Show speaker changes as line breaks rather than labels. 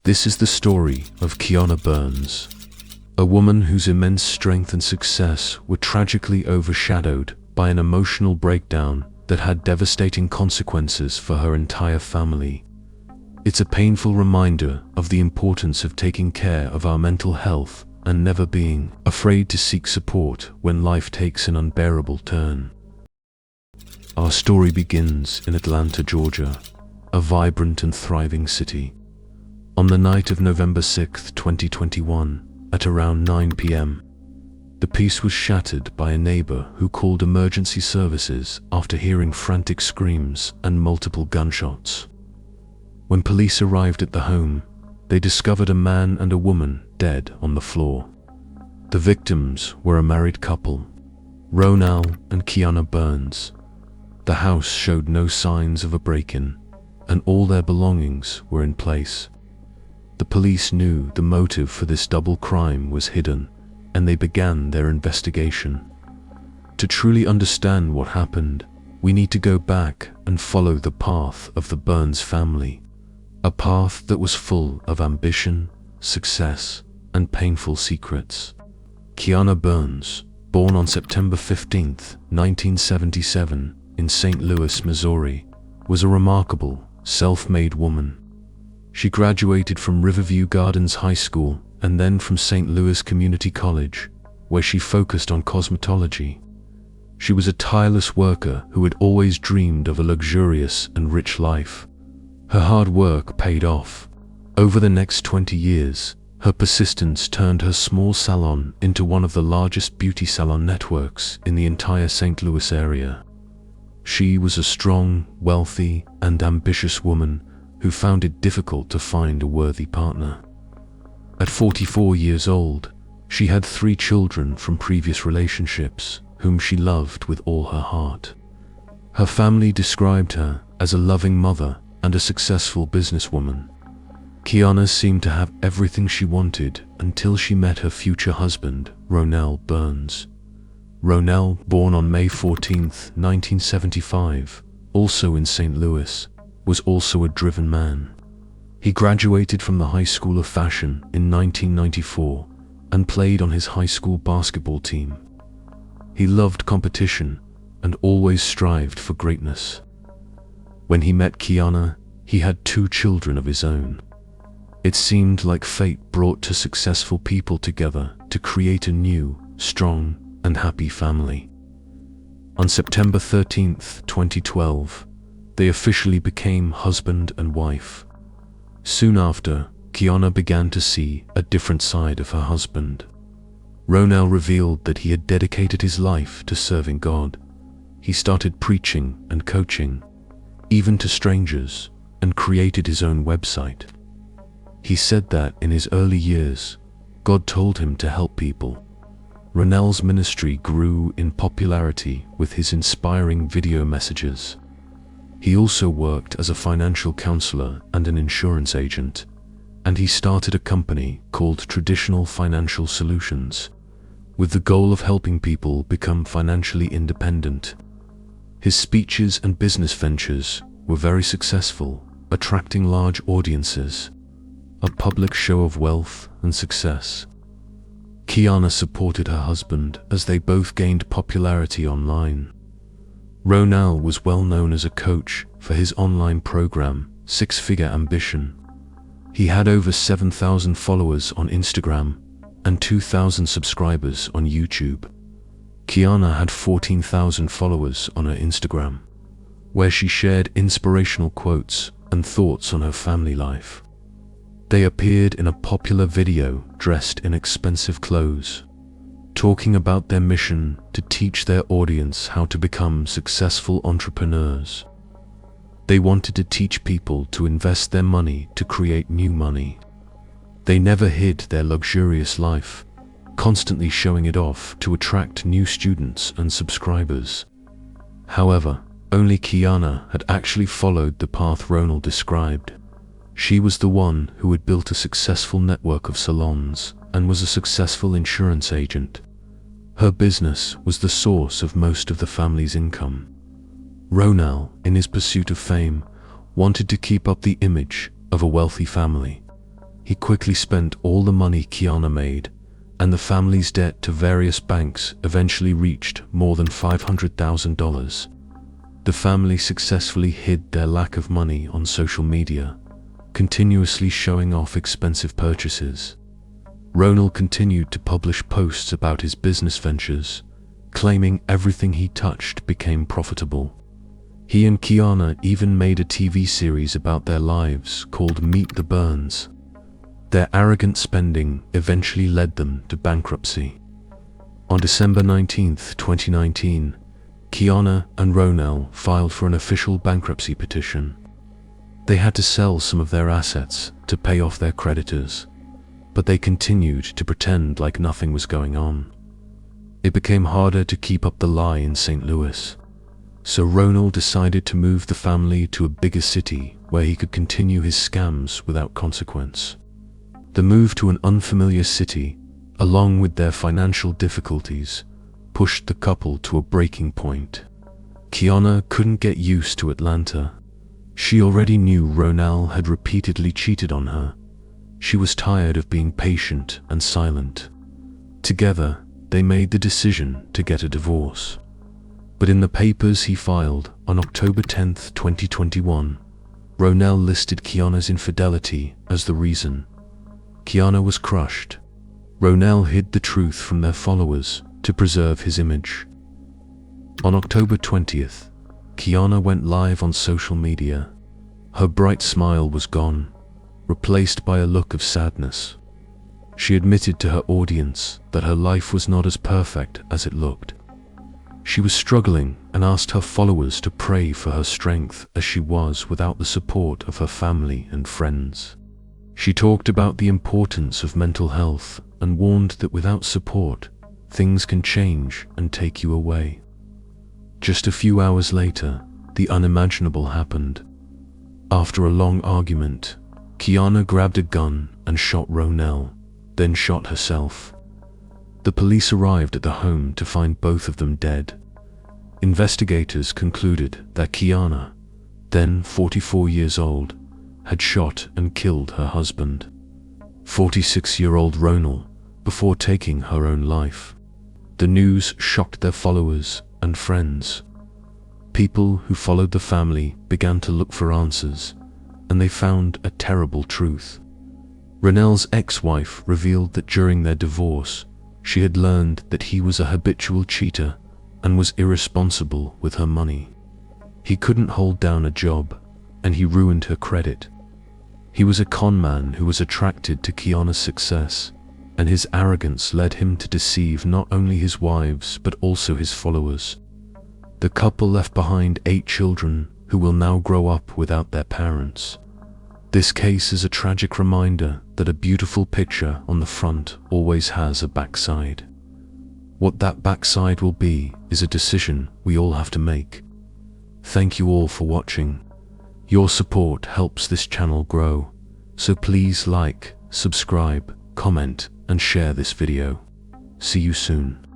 This is the story of Kiana Burns, a woman whose immense strength and success were tragically overshadowed by an emotional breakdown that had devastating consequences for her entire family. It's a painful reminder of the importance of taking care of our mental health and never being afraid to seek support when life takes an unbearable turn. Our story begins in Atlanta, Georgia, a vibrant and thriving city. On the night of November 6, 2021, at around 9 p.m., the peace was shattered by a neighbor who called emergency services after hearing frantic screams and multiple gunshots. When police arrived at the home, they discovered a man and a woman dead on the floor. The victims were a married couple, Ronell and Kiana Burns. The house showed no signs of a break-in, and all their belongings were in place. The police knew the motive for this double crime was hidden, and they began their investigation. To truly understand what happened, we need to go back and follow the path of the Burns family, a path that was full of ambition, success, and painful secrets. Kiana Burns, born on September 15, 1977, in St. Louis, Missouri, was a remarkable, self-made woman. She graduated from Riverview Gardens High School and then from St. Louis Community College, where she focused on cosmetology. She was a tireless worker who had always dreamed of a luxurious and rich life. Her hard work paid off. Over the next 20 years, her persistence turned her small salon into one of the largest beauty salon networks in the entire St. Louis area. She was a strong, wealthy, and ambitious woman who found it difficult to find a worthy partner. At 44 years old, she had 3 children from previous relationships, whom she loved with all her heart. Her family described her as a loving mother and a successful businesswoman. Kiana seemed to have everything she wanted until she met her future husband, Ronell Burns. Ronell, born on May 14, 1975, also in St. Louis, was also a driven man. He graduated from the High School of Fashion in 1994 and played on his high school basketball team. He loved competition and always strived for greatness. When he met Kiana, he had 2 children of his own. It seemed like fate brought 2 successful people together to create a new, strong, and happy family. On September 13, 2012, they officially became husband and wife. Soon after, Kiana began to see a different side of her husband. Ronell revealed that he had dedicated his life to serving God. He started preaching and coaching, even to strangers, and created his own website. He said that in his early years, God told him to help people. Ronell's ministry grew in popularity with his inspiring video messages. He also worked as a financial counselor and an insurance agent, and he started a company called Traditional Financial Solutions, with the goal of helping people become financially independent. His speeches and business ventures were very successful, attracting large audiences, a public show of wealth and success. Kiana supported her husband as they both gained popularity online. Ronell was well known as a coach for his online program, 6-Figure Ambition. He had over 7,000 followers on Instagram and 2,000 subscribers on YouTube. Kiana had 14,000 followers on her Instagram, where she shared inspirational quotes and thoughts on her family life. They appeared in a popular video dressed in expensive clothes, talking about their mission to teach their audience how to become successful entrepreneurs. They wanted to teach people to invest their money to create new money. They never hid their luxurious life, constantly showing it off to attract new students and subscribers. However, only Kiana had actually followed the path Ronell described. She was the one who had built a successful network of salons and was a successful insurance agent. Her business was the source of most of the family's income. Ronald, in his pursuit of fame, wanted to keep up the image of a wealthy family. He quickly spent all the money Kiana made, and the family's debt to various banks eventually reached more than $500,000. The family successfully hid their lack of money on social media, continuously showing off expensive purchases. Ronald continued to publish posts about his business ventures, claiming everything he touched became profitable. He and Kiana even made a TV series about their lives called Meet the Burns. Their arrogant spending eventually led them to bankruptcy. On December 19, 2019, Kiana and Ronald filed for an official bankruptcy petition. They had to sell some of their assets to pay off their creditors, but they continued to pretend like nothing was going on. It became harder to keep up the lie in St. Louis, so Ronald decided to move the family to a bigger city where he could continue his scams without consequence. The move to an unfamiliar city, along with their financial difficulties, pushed the couple to a breaking point. Kiana couldn't get used to Atlanta. She already knew Ronald had repeatedly cheated on her. She was tired of being patient and silent. Together, they made the decision to get a divorce. But in the papers he filed on October 10, 2021, Ronald listed Kiana's infidelity as the reason. Kiana was crushed. Ronald hid the truth from their followers to preserve his image. On October 20th, Kiana went live on social media. Her bright smile was gone, replaced by a look of sadness. She admitted to her audience that her life was not as perfect as it looked. She was struggling and asked her followers to pray for her strength as she was without the support of her family and friends. She talked about the importance of mental health and warned that without support, things can change and take you away. Just a few hours later, the unimaginable happened. After a long argument, Kiana grabbed a gun and shot Ronald, then shot herself. The police arrived at the home to find both of them dead. Investigators concluded that Kiana, then 44 years old, had shot and killed her husband, 46-year-old Ronald, before taking her own life. The news shocked their followers and friends. People who followed the family began to look for answers, and they found a terrible truth. Ronald's ex-wife revealed that during their divorce, she had learned that he was a habitual cheater and was irresponsible with her money. He couldn't hold down a job, and he ruined her credit. He was a con man who was attracted to Kiana's success, and his arrogance led him to deceive not only his wives but also his followers. The couple left behind 8 children who will now grow up without their parents. This case is a tragic reminder that a beautiful picture on the front always has a backside. What that backside will be is a decision we all have to make. Thank you all for watching. Your support helps this channel grow, so please like, subscribe, comment, and share this video. See you soon.